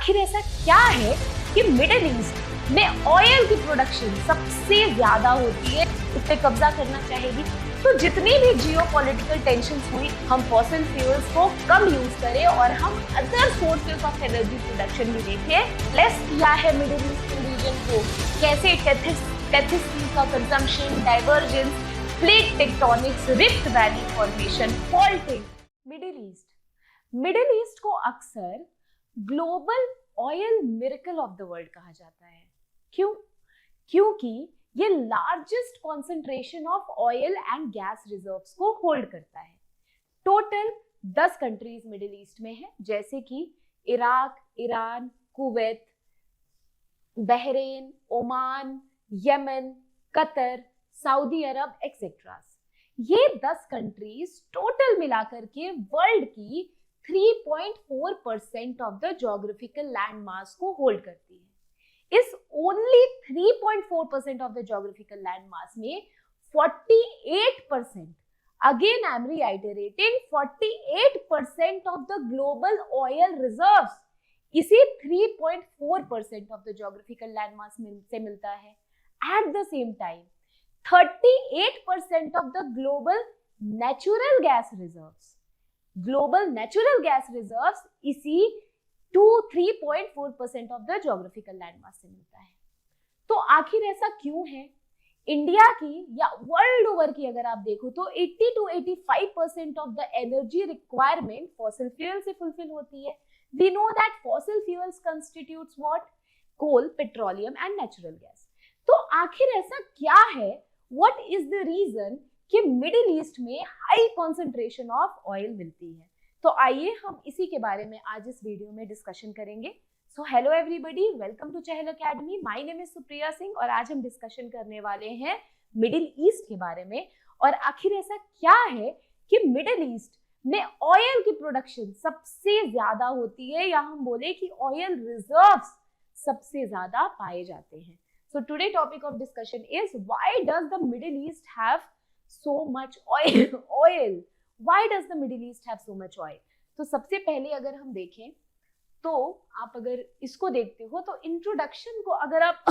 आखिर ऐसा क्या है कि मिडिल ईस्ट में ऑयल की प्रोडक्शन सबसे ज्यादा होती है, उस पे कब्जा करना चाहेगी। तो जितनी भी जियोपॉलिटिकल टेंशंस हुई, हम फॉसिल फ्यूल्स को कम यूज करें और हम other sources of energy production भी देखें। लेस किया है मिडिल ईस्ट रीजन को, कैसे टेथिस का consumption, divergence, plate tectonics, rift valley formation, faulting. Middle east को अक्सर global oil miracle of the world कहा जाता है। क्यों? क्योंकि ये largest concentration of oil and gas reserves को होल्ड करता है। टोटल 10 कंट्रीज मिडिल ईस्ट में है, जैसे कि Iraq, Iran, Kuwait, Bahrain, Oman, Yemen, Qatar, Saudi Arabia etcetera. ये 10 कंट्रीज टोटल मिलाकर के वर्ल्ड की 3.4% of the geographical land mass को होल्ड करती है। इस only 3.4% of the geographical land mass में 48%, again I am reiterating, 48% of the global oil reserves इसी 3.4% of the geographical land mass से मिलता है। At the same time 38% of the global natural gas reserves, global natural gas reserves इसी 3.4% of the geographical land mass से मिलता है। तो आखिर ऐसा क्यों है? इंडिया की या वर्ल्ड ओवर की अगर आप देखो तो 80 to 85% of the energy requirement fossil fuel से फुलफिल होती है। We know that fossil fuels constitutes what? Coal, petroleum and natural gas. तो आखिर ऐसा क्या है? व्हाट इज द रीजन कि मिडिल ईस्ट में हाई कॉन्सेंट्रेशन ऑफ ऑयल मिलती है? तो आइए हम इसी के बारे में आज इस वीडियो में डिस्कशन करेंगे। So hello everybody, welcome to Chahal Academy. My name is Supriya Singh और आज हम डिस्कशन करने वाले हैं मिडिल ईस्ट के बारे में। और आखिर ऐसा क्या है कि मिडिल ईस्ट में ऑयल की प्रोडक्शन सबसे ज्यादा होती है, या हम बोले कि ऑयल रिजर्व्स सबसे ज्यादा पाए जाते हैं। So today topic of discussion is why does the Middle East have so much oil? Why does the Middle East have so much oil? तो सबसे पहले अगर हम देखें तो आप अगर इसको देखते हो तो इंट्रोडक्शन को, अगर आप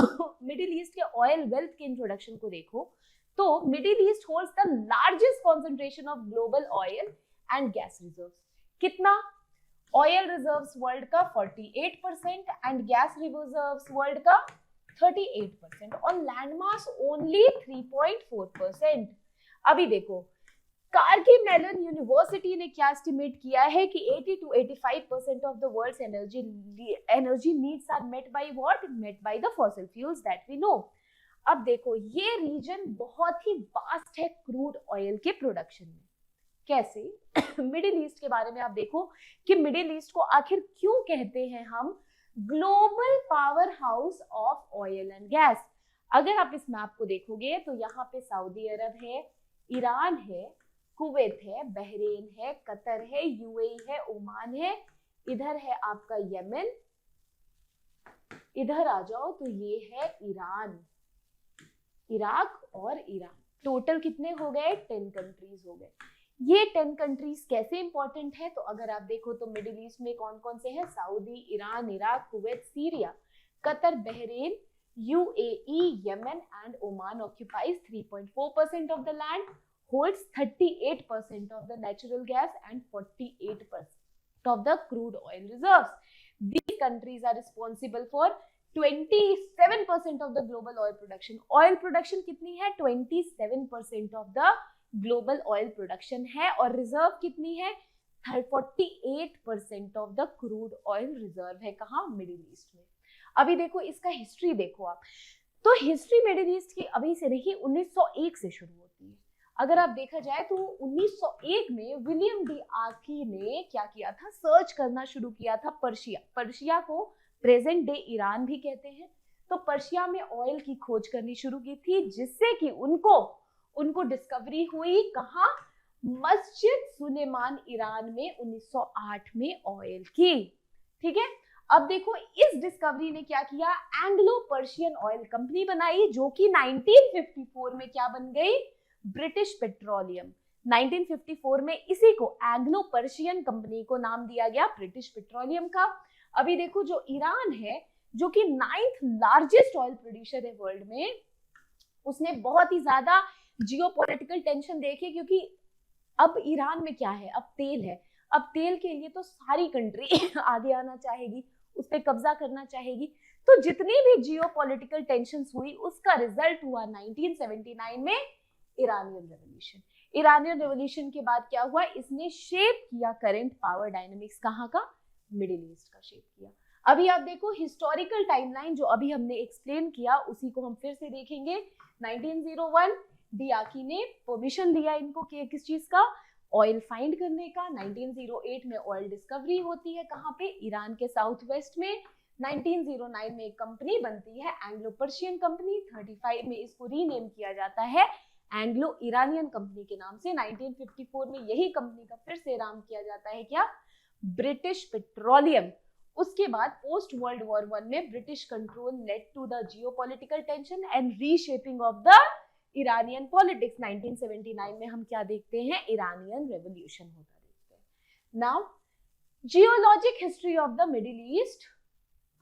मिडिल ईस्ट के ऑयल वेल्थ के इंट्रोडक्शन को देखो तो middle east holds the largest concentration of global oil and gas reserves. कितना? ऑयल रिजर्व्स वर्ल्ड का 48% एंड गैस रिजर्व्स वर्ल्ड का 38%, और लैंड मास ओनली 3.4%। अभी देखो कारगिल मेलन यूनिवर्सिटी ने क्या एस्टिमेट किया है कि 80 to 85% of the world's energy needs are met by what? Met by the fossil fuels that we know. अब देखो ये रीजन बहुत ही वास्ट है क्रूड ऑयल के प्रोडक्शन में। कैसे? मिडिल ईस्ट के बारे में आप देखो कि मिडिल ईस्ट को आखिर क्यों कहते हैं हम global power house of oil and gas. अगर आप इस मैप को देखोगे तो यहाँ पे सऊदी अरब है, ईरान है, कुवैत है, बहरीन है, कतर है, यूएई है, ओमान है, इधर है आपका यमन, इधर आ जाओ तो ये है ईरान, इराक और ईरान। टोटल कितने हो गए? 10 कंट्रीज हो गए। ये 10 कंट्रीज कैसे इंपॉर्टेंट है? तो अगर आप देखो तो मिडिल ईस्ट में कौन कौन से हैं? Saudi, Iran, Iraq, Kuwait, Syria, Qatar, Bahrain, UAE, Yemen and Oman occupies 3.4% of the land, holds 38% of the natural gas and 48% of the crude oil reserves. These countries are responsible for 27% of the global oil production. Oil production कितनी है? 27% of the global oil production है। और reserve कितनी है? 48% of the crude oil reserve है। कहाँ? Middle East में। अभी देखो इसका हिस्ट्री देखो आप, तो हिस्ट्री मिडिल ईस्ट की अभी से नहीं 1901 से शुरू होती है। अगर आप देखा जाए तो 1901 में विलियम डी आर्की ने क्या किया था? सर्च करना शुरू किया था पर्शिया को प्रेजेंट डे ईरान भी कहते हैं। तो पर्शिया में ऑयल की खोज करनी शुरू की थी, जिससे कि उनको डिस्कवरी हुई। कहाँ? मस्जिद सुलेमान ईरान में 1908 में ऑयल की। ठीक है, अब देखो इस डिस्कवरी ने क्या किया? एंग्लो पर्शियन ऑयल कंपनी बनाई, जो कि 1954 में क्या बन गई? British petroleum. 1954 में इसी को एंग्लो पर्शियन कंपनी को नाम दिया गया ब्रिटिश पेट्रोलियम का। अभी देखो जो ईरान है, जो कि 9th लार्जेस्ट ऑयल प्रोड्यूसर है वर्ल्ड में, उसने बहुत ही ज्यादा जियोपॉलिटिकल टेंशन देखे, क्योंकि अब ईरान में क्या है, अब तेल है, अब तेल के लिए तो सारी कंट्री आगे आना चाहेगी, उस पर कब्जा करना चाहेगी। तो जितनी भी जियोपॉलिटिकल टेंशंस हुई उसका रिजल्ट हुआ 1979 में ईरानियन रेवोल्यूशन। ईरानियन रेवोल्यूशन के बाद क्या हुआ, इसने शेप किया करंट पावर डायनामिक्स, कहाँ का, मिडिल ईस्ट का शेप किया। अभी आप देखो हिस्टोरिकल टाइमलाइन जो अभी हमने एक्सप्लेन किया उसी को हम फिर से देखेंगे। 1901 डियाकी ने परमिशन दिया इनको कि किस चीज का, ऑयल फाइंड करने का। 1908 में ऑयल डिस्कवरी होती है, कहाँ पे, ईरान के साउथ वेस्ट में। 1909 में एक कंपनी बनती है एंग्लो पर्शियन कंपनी। 35 में इसको रीनेम किया जाता है एंग्लो ईरानियन कंपनी के नाम से। 1954 में यही कंपनी का फिर से नाम किया जाता है क्या, ब्रिटिश पेट्रोलियम। उसके बाद पोस्ट वर्ल्ड वॉर 1 में British control led to the geopolitical tension and reshaping of the Iranian politics. 1979 में हम क्या देखते हैं, ईरानियन रेवोल्यूशन होता देखते हैं। Now geologic history of the middle east,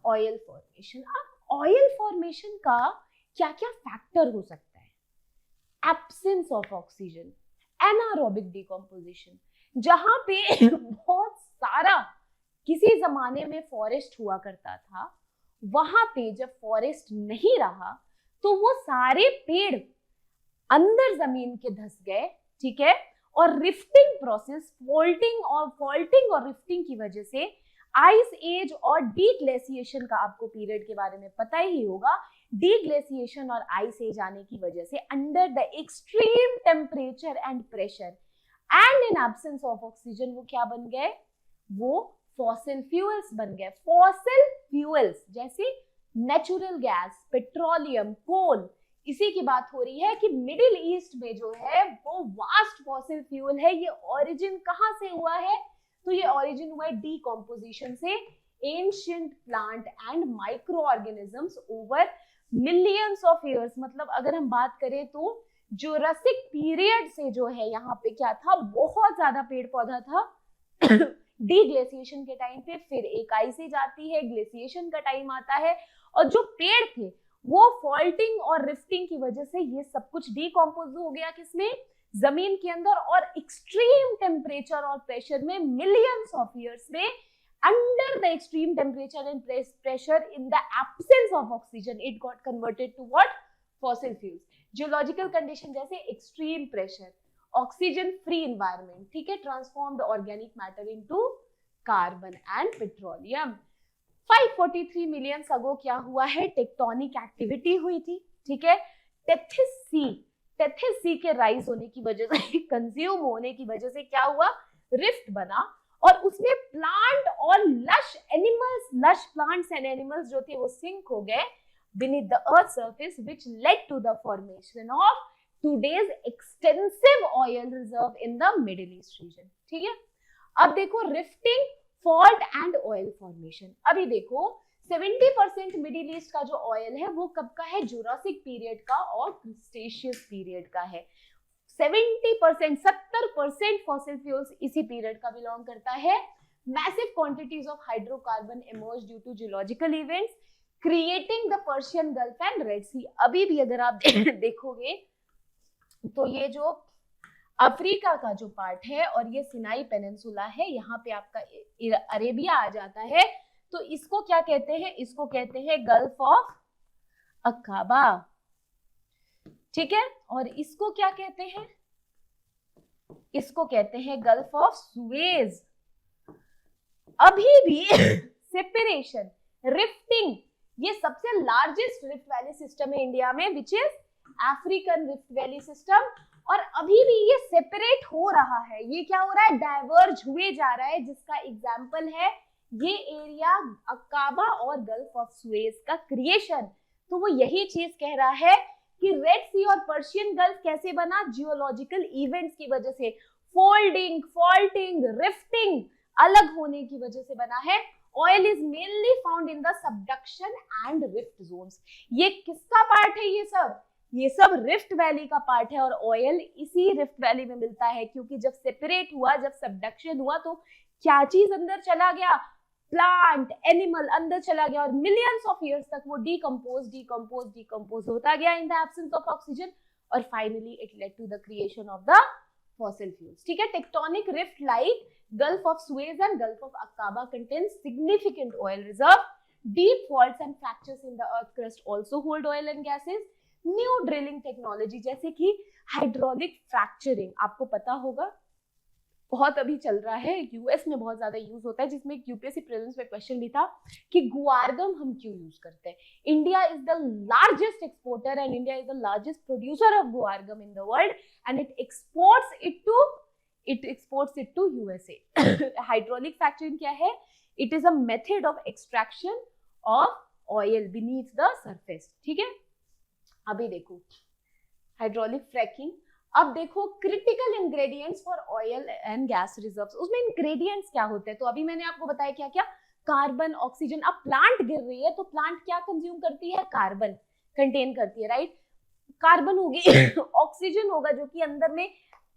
oil formation. अब ऑयल फॉर्मेशन का क्या क्या फैक्टर हो सकता है, absence of oxygen, anaerobic decomposition, जहां पे बहुत सारा किसी जमाने में फॉरेस्ट हुआ करता था, वहां पे जब फॉरेस्ट नहीं रहा तो वो सारे पेड़ अंदर जमीन के धस गए, ठीक है, और रिफ्टिंग प्रोसेस, फॉल्टिंग और रिफ्टिंग की वजह से आइस एज और डीग्लेशिएशन का आपको पीरियड के बारे में पता ही होगा। डीग्लेशिएशन और आइस एज आने की वजह से under the extreme temperature and pressure and in absence of oxygen वो क्या बन गए, वो फॉसिल फ्यूल्स बन गए। फॉसिल फ्यूल्स जैसे नेचुरल गैस, पेट्रोलियम, कोल, इसी की बात हो रही है कि मिडिल ईस्ट में जो है वो वास्ट फॉसिल फ्यूल है। ये ओरिजिन कहां से हुआ है, तो ये ओरिजिन हुआ है डीकम्पोजिशन से। Ancient plant and micro organisms over millions of years, मतलब अगर हम बात करें तो जुरासिक पीरियड से जो है यहाँ पे क्या था, बहुत ज्यादा पेड़ पौधा था। डीग्लेशिएशन के टाइम पे फिर एक आइस एज आती है, ग्लेशिएशन का टाइम आता है, और जो पेड़ थे वो फॉल्टिंग और रिफ्टिंग की वजह से ये सब कुछ डीकम्पोज हो गया, किसमें, जमीन के अंदर, और एक्सट्रीम टेम्परेचर और प्रेशर में, मिलियंस ऑफ ईयर्स में, under the extreme temperature and pressure in the absence of oxygen, it got converted to what, fossil fuels. Geological condition जैसे extreme pressure, oxygen free environment, ठीक है, transformed organic matter into carbon and petroleum. 543 million ago क्या हुआ है, tectonic activity हुई थी, ठीक है। टेथिस सी के राइज होने की वजह से, कंज्यूम होने की वजह से क्या हुआ, रिफ्ट बना, और उसमें प्लांट और lush animals, lush plants and animals जो थे वो सिंक हो गए beneath the earth's surface, which led to the formation of today's extensive oil reserve in the Middle East region, ठीक है। अब देखो rifting, fault and oil formation. अभी देखो 70% मिडिल ईस्ट का जो ऑयल है वो कब का है, जुरासिक पीरियड का और क्रिस्टेशियस पीरियड का है। 70% फॉसिल फ्यूल्स इसी पीरियड का बिलोंग करता है। Massive quantities of hydrocarbon emerge due to geological events creating the Persian Gulf and Red Sea. अभी भी अगर आप देखोगे तो ये जो अफ्रीका का जो पार्ट है और ये सिनाई पेनिनसुला है, यहाँ पे आपका अरेबिया आ जाता है, तो इसको क्या कहते हैं, इसको कहते हैं गल्फ ऑफ अकाबा, ठीक है। और इसको क्या कहते हैं, इसको कहते हैं गल्फ ऑफ सुएज। अभी भी सेपरेशन, रिफ्टिंग, ये सबसे लार्जेस्ट रिफ्ट वैली सिस्टम है इंडिया में, which is African rift valley system, और अभी भी ये सेपरेट हो रहा है। ये क्या हो रहा है, डाइवर्ज हुए जा रहा है, जिसका एग्जाम्पल है ये एरिया अकाबा और गल्फ ऑफ सुएज का क्रिएशन। तो वो यही चीज कह रहा है कि रेड सी और पर्शियन गल्फ कैसे बना, जियोलॉजिकल इवेंट्स की वजह से, फोल्डिंग, फॉल्टिंग, रिफ्टिंग अलग होने की वजह से बना है। Oil is mainly found in the subduction and rift zones. ये किसका पार्ट है, ये सब रिफ्ट वैली का पार्ट है, और ऑयल इसी रिफ्ट वैली में मिलता है, क्योंकि जब सेपरेट हुआ, जब सबडक्शन हुआ, तो क्या चीज अंदर चला गया, प्लांट, एनिमल अंदर चला गया और मिलियंस ऑफ ईयर्स तक वो डिकम्पोज होता गया in the absence of oxygen और finally it led to the creation of the fossil fuels. ठीक है, tectonic rift like Gulf of Suez and Gulf of Aqaba contains significant oil reserve. Deep faults and fractures in the earth crust also hold oil and gases. New drilling technology जैसे कि hydraulic fracturing, आपको पता होगा बहुत अभी चल रहा है, यूएस में बहुत ज्यादा यूज होता है, जिसमें यूपीएससी प्रीलिम्स में क्वेश्चन भी था कि गुआरगम हम क्यों यूज करते हैं। India is the largest exporter and India is the largest producer of guar gum in the world and it exports it to USA. Hydraulic fracturing क्या है? It is a method of extraction of oil beneath the surface. ठीक है, अभी देखो hydraulic fracking. अब देखो critical ingredients for oil and gas reserves, उसमें ingredients क्या होते हैं? तो अभी मैंने आपको बताया क्या क्या, कार्बन, ऑक्सीजन। अब प्लांट गिर रही है तो प्लांट क्या कंज्यूम करती है? कार्बन कंटेन करती है, राइट। कार्बन होगी ऑक्सीजन होगा जो कि अंदर में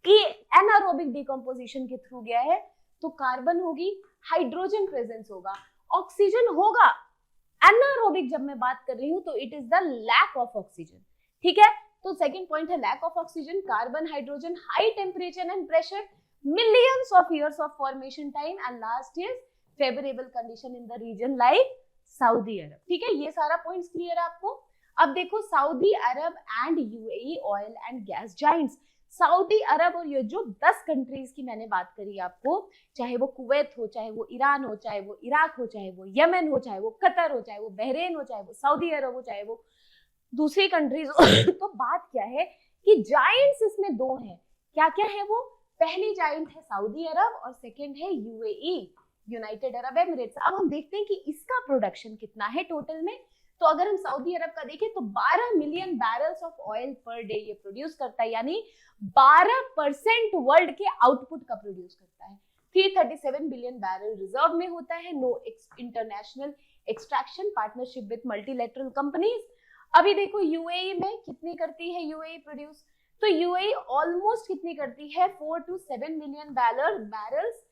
एनारोबिक डिकम्पोजिशन के थ्रू गया है, तो कार्बन होगी, हाइड्रोजन प्रेजेंस होगा, ऑक्सीजन होगा। एनारोबिक जब मैं बात कर रही हूं तो it is the lack of oxygen. ठीक है, तो सेकंड पॉइंट है lack of oxygen, carbon, hydrogen, high temperature and pressure, millions of years of formation time and last is favourable condition in the region like Saudi Arabia. ठीक है, ये सारा points clear है आपको। अब देखो Saudi Arabia and UAE oil and gas giants. Saudi Arabia और ये जो 10 कंट्रीज की मैंने बात करी आपको, चाहे वो कुवैत हो, चाहे वो ईरान हो, चाहे वो इराक हो, चाहे वो यमन हो, चाहे वो कतर हो, चाहे वो बहरीन हो, चाहे वो सऊदी अरब हो, चाहे वो दूसरी कंट्रीज तो बात क्या है कि जाइंट्स इसमें दो हैं। क्या क्या है वो? पहली जाइंट है सऊदी अरब और सेकंड है यूएई, यूनाइटेड अरब एमिरेट्स। अब हम देखते हैं कि इसका प्रोडक्शन कितना है टोटल में। तो अगर हम सऊदी अरब का देखें तो 12 million barrels of oil per day ये प्रोड्यूस करता है, यानी 12% वर्ल्ड के आउटपुट का प्रोड्यूस करता है। 337 बिलियन बैरल रिजर्व में होता है। No international extraction partnership with multilateral companies. अभी देखो यूएई में कितनी करती है यूएई प्रोड्यूस, तो यूएई ऑलमोस्ट कितनी करती है? 4 to 7 million barrels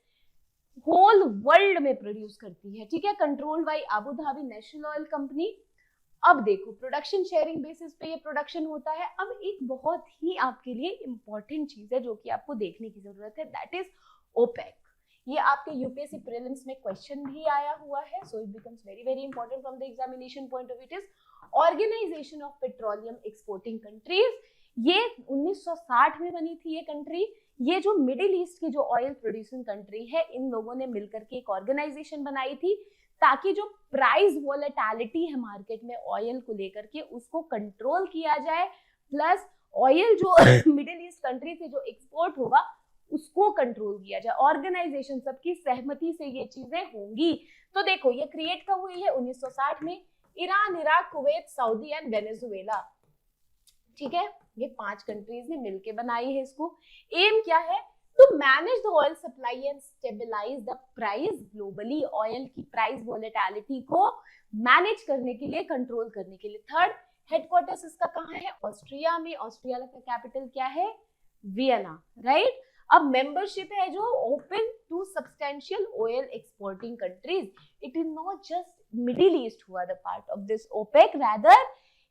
whole world में प्रोड्यूस करती है। ठीक है, controlled by Abu Dhabi National Oil Company. अब देखो प्रोडक्शन शेयरिंग बेसिस पे ये प्रोडक्शन होता है। अब एक बहुत ही आपके लिए इंपॉर्टेंट चीज है जो कि आपको देखने की जरूरत है, दैट इज ओपेक। ये आपके यूपीएससी प्रीलिम्स में क्वेश्चन भी आया हुआ है, so it becomes very very important from the examination point of view. It is Organisation of Petroleum Exporting Countries. ये 1960 में बनी थी ये कंट्री। ये जो मिडिल ईस्ट की जो ऑयल प्रोड्यूसिंग कंट्री है, इन लोगों ने मिलकर के एक ऑर्गेनाइजेशन बनाई थी ताकि जो प्राइस वोलेटिलिटी है मार्केट में ऑयल को लेकर के उसको कंट्रोल किया जाए, प्लस ऑयल जो मिडिल ईस्ट कंट्री से जो एक्सपोर्ट होगा उसको कंट्रोल किया जाए। ऑर्गेनाइजेशन सबकी सहमति से ये चीजें होंगी। तो देखो ये क्रिएट कब हुई है? 1960 में। Iran, Iraq, Kuwait, Saudi and Venezuela. ठीक है, ये 5 कंट्रीज ने मिलकर बनाई है इसको। एम क्या है? To manage the oil supply and stabilise the price globally. Oil की प्राइस वोलेटिलिटी को मैनेज करने के लिए, कंट्रोल करने के लिए। थर्ड, हेडक्वार्टर्स इसका कहाँ है? ऑस्ट्रिया में। ऑस्ट्रिया का कैपिटल क्या है? Vienna, right. अब मेंबरशिप है जो open to substantial oil exporting countries. It is not just Middle East हुआ the part of this OPEC, rather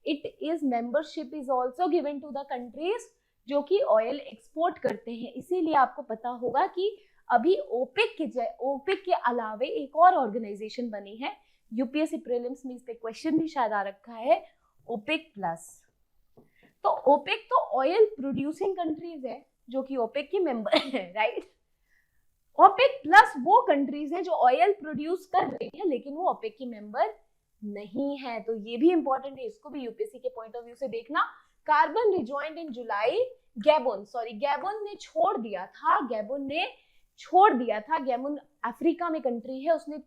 it is membership is also given to the countries जो कि oil export करते हैं। इसीलिए आपको पता होगा कि अभी ओपेक के अलावे एक और ऑर्गेनाइजेशन बनी है। यूपीएससी प्रीलिम्स में इस पे क्वेश्चन भी शायद आ रखा है, ओपेक प्लस। तो ओपेक तो ऑयल प्रोड्यूसिंग कंट्रीज है जो कि ओपेक की मेंबर है, राइट। ओपेक प्लस वो कंट्रीज है जो ऑयल प्रोड्यूस कर रही है लेकिन वो ओपेक की मेंबर नहीं है। तो ये भी इंपॉर्टेंट है, इसको भी यूपीएससी के पॉइंट ऑफ व्यू से देखना। कार्बन रिजॉइंड इन जुलाई। गैबोन ने छोड़ दिया था। गैबोन अफ्रीका में कंट्री है, उसने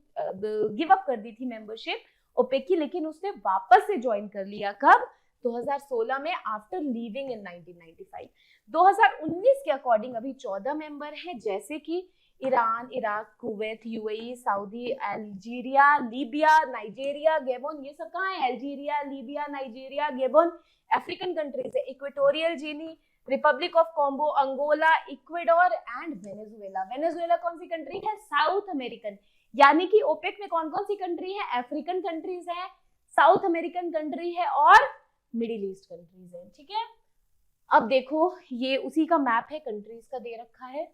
गिव अप कर दी थी मेंबरशिप ओपेक की, लेकिन उसने वापस से ज्वाइन कर लिया। कब? 2016 में, आफ्टर लीविंग इन 1995। 2019 के अकॉर्डिंग अभी 14 मेंबर हैं, जैसे कि Iran, Iraq, Kuwait, UAE, Saudi, Algeria, Libya, Nigeria, Gabon. ये सब कहाँ है? Algeria, Libya, Nigeria, Gabon African countries है। Equatorial Guinea, Republic of Congo, Angola, Ecuador and Venezuela. Venezuela कौन सी कंट्री है? South American. यानी कि ओपेक में कौन कौन सी कंट्री है, अफ्रीकन कंट्रीज है, साउथ अमेरिकन कंट्री है और मिडिल ईस्ट कंट्रीज है, ठीक है। अब देखो ये उसी का मैप है, कंट्रीज का दे रखा है।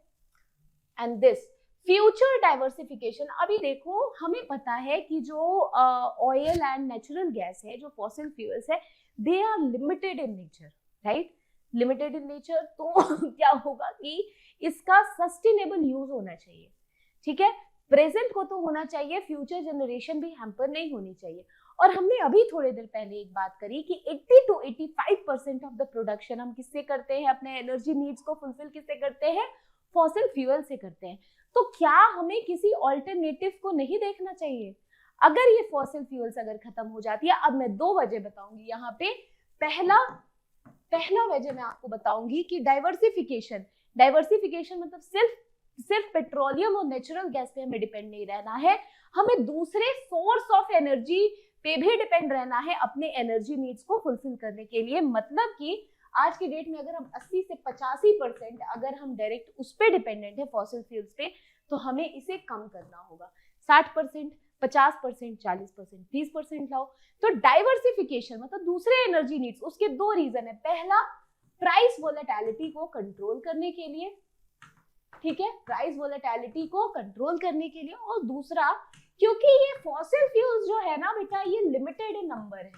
एंड दिस फ्यूचर डाइवर्सिफिकेशन, अभी देखो हमें पता है कि जो ऑयल एंड नेचुरल गैस है, जो फॉसिल फ्यूल्स है, they are limited in nature, right, limited in nature. तो क्या होगा कि इसका सस्टेनेबल यूज होना चाहिए, ठीक है, प्रेजेंट को तो होना चाहिए, फ्यूचर जनरेशन भी हैम्पर नहीं होनी चाहिए। और हमने अभी थोड़ी देर पहले एक बात करी कि 80 to 85% ऑफ द प्रोडक्शन हम किससे करते हैं, अपने एनर्जी नीड्स को फुलफिल किससे करते हैं, फॉसिल फ्यूल से करते हैं। तो क्या हमें किसी ऑल्टरनेटिव को नहीं देखना चाहिए? अगर ये फॉसिल फ्यूल्स अगर खत्म हो जाती है, अब मैं 2 वजह बताऊंगी यहाँ पे। पहला वजह मैं आपको बताऊंगी कि डाइवर्सिफिकेशन मतलब सिर्फ पेट्रोलियम और नेचुरल गैस पे हमें डिपेंड नहीं रहना है, हमें दूसरे सोर्स ऑफ एनर्जी पे भी डिपेंड रहना है अपने एनर्जी नीड्स को फुलफिल करने के लिए। मतलब कि आज की डेट में अगर हम 80 से 85% अगर हम डायरेक्ट उस पे डिपेंडेंट है फॉसिल फ्यूल्स पे, तो हमें इसे कम करना होगा। 60%, 50%, 40%, 20% लाओ। तो डाइवर्सिफिकेशन मतलब दूसरे एनर्जी नीड्स, उसके 2 रीजन है। पहला, प्राइस वोलेटिलिटी को कंट्रोल करने के लिए, ठीक है, प्राइस वोलेटिलिटी को कंट्रोल करने के लिए। और दूसरा, क्योंकि ये फॉसिल फ्यूल्स जो है ना बेटा, ये लिमिटेड इन नंबर है।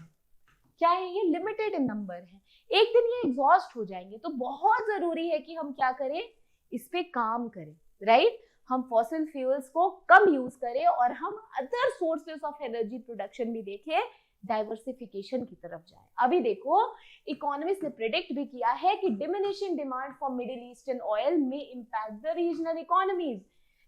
क्या है ये? लिमिटेड इन नंबर है, एक दिन ये एग्जॉस्ट हो जाएंगे। तो बहुत जरूरी है कि हम क्या करें, इस पे काम करें, राइट, हम फॉसिल फ्यूल्स को कम यूज करें और हम other sources of energy production भी देखें, डाइवर्सिफिकेशन की तरफ जाए। अभी देखो इकोनॉमिस्ट ने प्रेडिक्ट भी किया है कि diminishing demand for middle eastern oil में इम्पैक्ट द रीजनल इकोनॉमीज।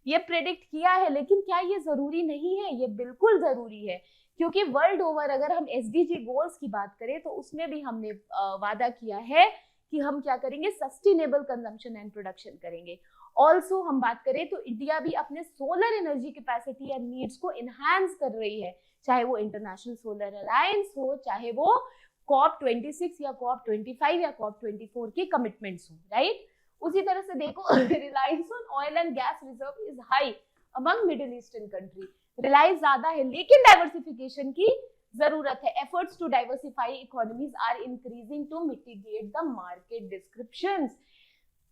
ये प्रेडिक्ट किया है, लेकिन क्या ये जरूरी नहीं है? ये बिल्कुल जरूरी है, क्योंकि वर्ल्ड ओवर अगर हम एसडीजी गोल्स की बात करें तो उसमें भी हमने वादा किया है कि हम क्या करेंगे, सस्टेनेबल कंजम्पशन एंड प्रोडक्शन करेंगे। ऑल्सो हम बात करें तो इंडिया भी अपने solar energy capacity and needs को इनहैंस कर रही है, चाहे वो इंटरनेशनल सोलर अलायंस हो, चाहे वो COP26 या COP25 या COP24 की कमिटमेंट्स हो, राइट। उसी तरह से देखो reliance on oil and gas reserve is high among Middle Eastern country. Reliance ज्यादा है, लेकिन डाइवर्सिफिकेशन की जरूरत है। Efforts to diversify economies are increasing to mitigate the market descriptions.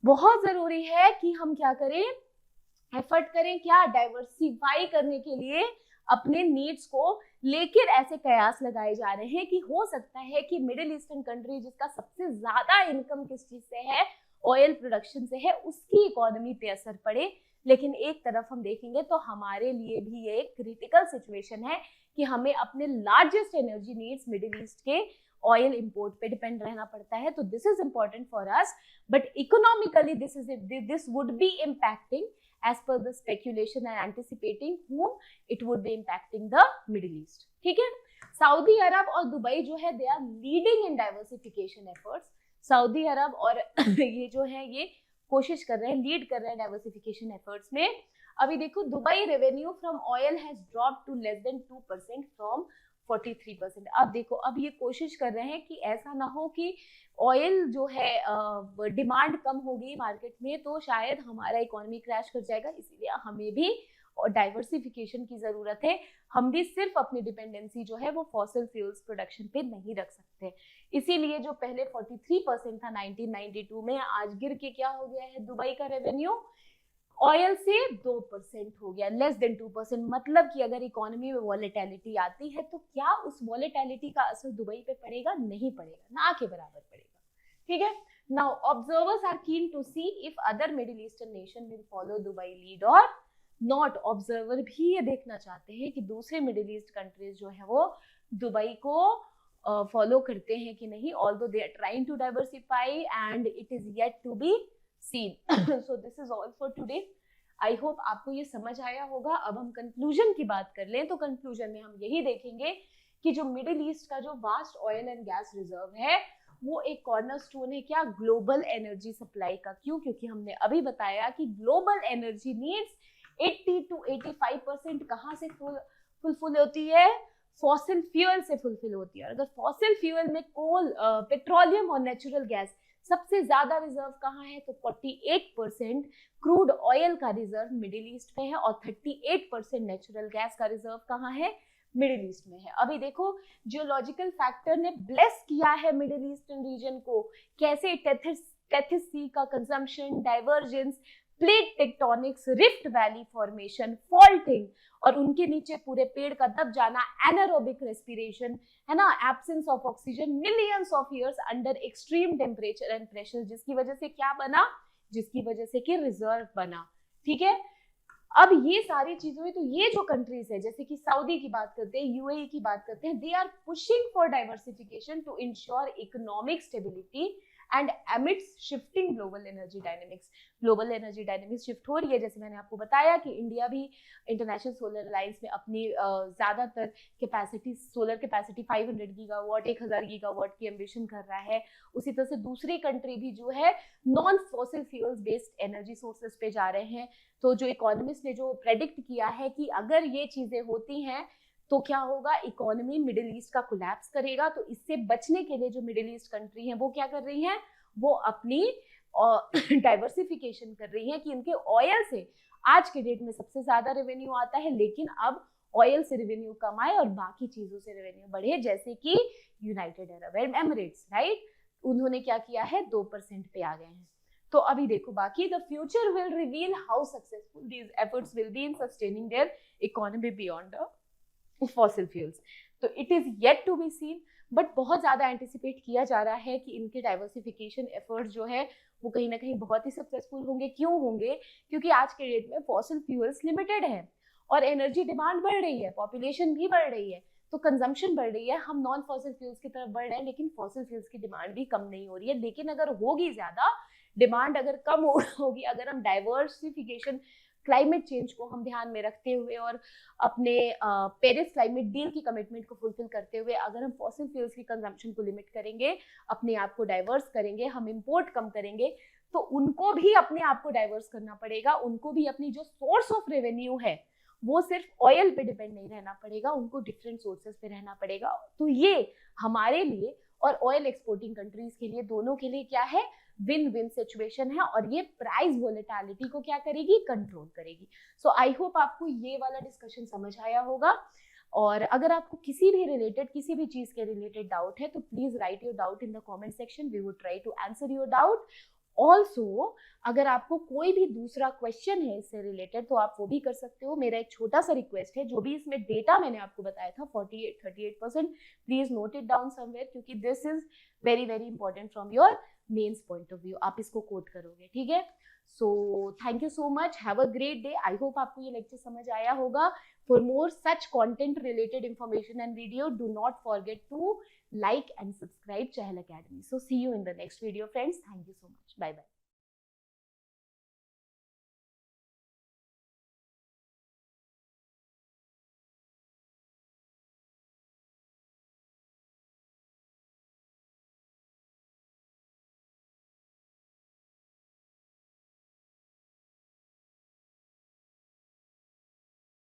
बहुत जरूरी है कि हम क्या करें, एफर्ट करें, क्या, डाइवर्सिफाई करने के लिए अपने नीड्स को। लेकिन ऐसे कयास लगाए जा रहे हैं कि हो सकता है कि मिडिल ईस्टर्न कंट्री जिसका सबसे ज्यादा इनकम किस चीज से है, ऑयल प्रोडक्शन से है, उसकी इकोनॉमी पे असर पड़े। लेकिन एक तरफ हम देखेंगे तो हमारे लिए भी ये एक क्रिटिकल सिचुएशन है कि हमें अपने largest energy needs middle east के ऑयल इंपोर्ट पे डिपेंड रहना पड़ता है। तो this is important for us, but economically this would be impacting as per the speculation and anticipating whom it would be impacting the Middle East, ठीक है। Saudi Arabia और Dubai जो है, they are leading in diversification efforts. Saudi Arabia और ये जो है ये कोशिश कर रहे हैं, लीड कर रहे हैं डाइवर्सिफिकेशन एफर्ट्स में। अभी देखो Dubai revenue from oil has dropped to less than 2% from 43%। अब देखो, अब ये कोशिश कर रहे हैं कि ऐसा ना हो कि ऑयल जो है डिमांड कम होगी मार्केट में तो शायद हमारा इकोनॉमी क्रैश कर जाएगा, इसीलिए हमें भी डाइवर्सिफिकेशन की जरूरत है। हम भी सिर्फ अपनी डिपेंडेंसी जो है वो फॉसिल फ्यूल्स प्रोडक्शन पे नहीं रख सकते। इसीलिए जो पहले 43% था 1992 में, आज गिर के क्या हो गया है, दुबई का रेवेन्यू ऑयल से 2% हो गया, लेस देन 2%। मतलब कि अगर इकोनॉमी में वॉलेटिलिटी आती है तो क्या उस वॉलेटिलिटी का असर दुबई पे पड़ेगा? नहीं पड़ेगा, ना के बराबर पड़ेगा, ठीक है। Now observers are keen to see if other Middle Eastern nation will follow Dubai lead और नॉट। ऑब्जर्वर भी ये देखना चाहते हैं कि दूसरे मिडिल ईस्ट कंट्रीज जो है वो दुबई को फॉलो करते हैं कि नहीं, although they are trying to diversify and it is yet to be seen. So this is all for today. I hope आपको ये समझ आया होगा। अब हम कंक्लूजन की बात कर लें तो कंक्लूजन में हम यही देखेंगे कि जो मिडिल ईस्ट का जो vast oil and gas reserve है वो एक कॉर्नरस्टोन है क्या, ग्लोबल एनर्जी सप्लाई का। क्यों? क्योंकि हमने अभी बताया कि ग्लोबल एनर्जी नीड्स 80 to 85% कहाँ से फुलफिल होती है, फॉसिल फ्यूल से फुलफिल होती है। और अगर फॉसिल फ्यूल में कोल, पेट्रोलियम और नेचुरल गैस सबसे ज्यादा रिजर्व कहाँ है, तो 48% क्रूड ऑयल का रिजर्व मिडिल ईस्ट में है और 38% नेचुरल गैस का रिजर्व कहाँ है, मिडिल ईस्ट में है। अभी देखो जियोलॉजिकल फैक्टर ने ब्लेस किया है मिडिल ईस्टर्न रीजन को, कैसे टेथिस सी का consumption, divergence, plate tectonics, rift valley formation, faulting और उनके नीचे पूरे पेड़ का दब जाना, एनारोबिक रेस्पिरेशन, है ना, absence of oxygen, millions of years under extreme temperature and pressure, जिसकी वजह से क्या बना, जिसकी वजह से कि रिजर्व बना। ठीक है, अब ये सारी चीजों में तो ये जो कंट्रीज है, जैसे कि सऊदी की बात करते हैं, यूएई की बात करते हैं, they are pushing for diversification to ensure economic stability and amidst shifting global energy dynamics. Global energy dynamics shift हो रही है, जैसे मैंने आपको बताया कि इंडिया भी इंटरनेशनल सोलर अलायंस में अपनी ज्यादातर capacity, solar capacity 500 gigawatt, 1000 gigawatt की एम्बिशन कर रहा है। उसी तरह से दूसरी कंट्री भी जो है non fossil fuels based energy sources पे जा रहे हैं। तो जो इकोनॉमिस्ट ने जो प्रेडिक्ट किया है कि अगर ये चीजें होती हैं तो क्या होगा, इकोनॉमी मिडिल ईस्ट का कोलैप्स करेगा। तो इससे बचने के लिए जो मिडिल ईस्ट कंट्री हैं वो क्या कर रही हैं, वो अपनी डाइवर्सिफिकेशन कर रही हैं कि इनके ऑयल से आज के डेट में सबसे ज्यादा रेवेन्यू आता है, लेकिन अब ऑयल से रेवेन्यू कम आए और बाकी चीजों से रेवेन्यू बढ़े, जैसे कि यूनाइटेड अरब एमिरेट्स, राइट, उन्होंने क्या किया है, 2% पे आ गए हैं। तो अभी देखो बाकी, the future will reveal how successful these efforts will be in sustaining their economy beyond fossil fuels. तो it is yet to be seen, but बहुत ज्यादा एंटिसिपेट किया जा रहा है कि इनके डाइवर्सिफिकेशन एफर्ट्स जो है वो कहीं ना कहीं बहुत ही सक्सेसफुल होंगे। क्यों होंगे, क्योंकि आज के डेट में फॉसिल फ्यूल्स लिमिटेड है और एनर्जी डिमांड बढ़ रही है, पॉपुलेशन भी बढ़ रही है, तो कंजम्पशन बढ़ रही है। हम नॉन फॉसिल फ्यूल्स की तरफ बढ़ रहे हैं, लेकिन फॉसिल फ्यूल्स की डिमांड भी कम नहीं हो रही है। लेकिन अगर होगी ज्यादा डिमांड, अगर कम होगी, अगर हम डाइवर्सिफिकेशन, क्लाइमेट चेंज को हम ध्यान में रखते हुए और अपने पेरिस क्लाइमेट डील की कमिटमेंट को फुलफिल करते हुए अगर हम फॉसिल फ्यूल्स की कंजम्पशन को लिमिट करेंगे, अपने आप को डाइवर्स करेंगे, हम इंपोर्ट कम करेंगे, तो उनको भी अपने आप को डाइवर्स करना पड़ेगा। उनको भी अपनी जो सोर्स ऑफ रेवेन्यू है वो सिर्फ ऑयल पे डिपेंड नहीं रहना पड़ेगा, उनको डिफरेंट सोर्सेज पे रहना पड़ेगा। तो ये हमारे लिए और ऑयल एक्सपोर्टिंग कंट्रीज के लिए, दोनों के लिए क्या है, विन विन सिचुएशन है और ये प्राइस वोलेटिलिटी को क्या करेगी, कंट्रोल करेगी। सो आई होप आपको ये वाला डिस्कशन समझ आया होगा। और अगर आपको किसी भी रिलेटेड, किसी भी चीज के रिलेटेड डाउट है तो please write your doubt in the comment section, we would try to answer your doubt. Also अगर आपको कोई भी दूसरा क्वेश्चन है इससे रिलेटेड तो आप वो भी कर सकते हो। मेरा एक छोटा सा रिक्वेस्ट है, जो भी इसमें डेटा मैंने आपको बताया था 38% please note it down somewhere, क्योंकि this is very very important from your mains point of view, आप इसको कोट करोगे, ठीक है। So thank you so much, have a great day. I hope आपको ये लेक्चर समझ आया होगा। For more such content related information and video, do not forget to like and subscribe Chahal Academy. So see you in the next video, friends. Thank you so much. Bye bye.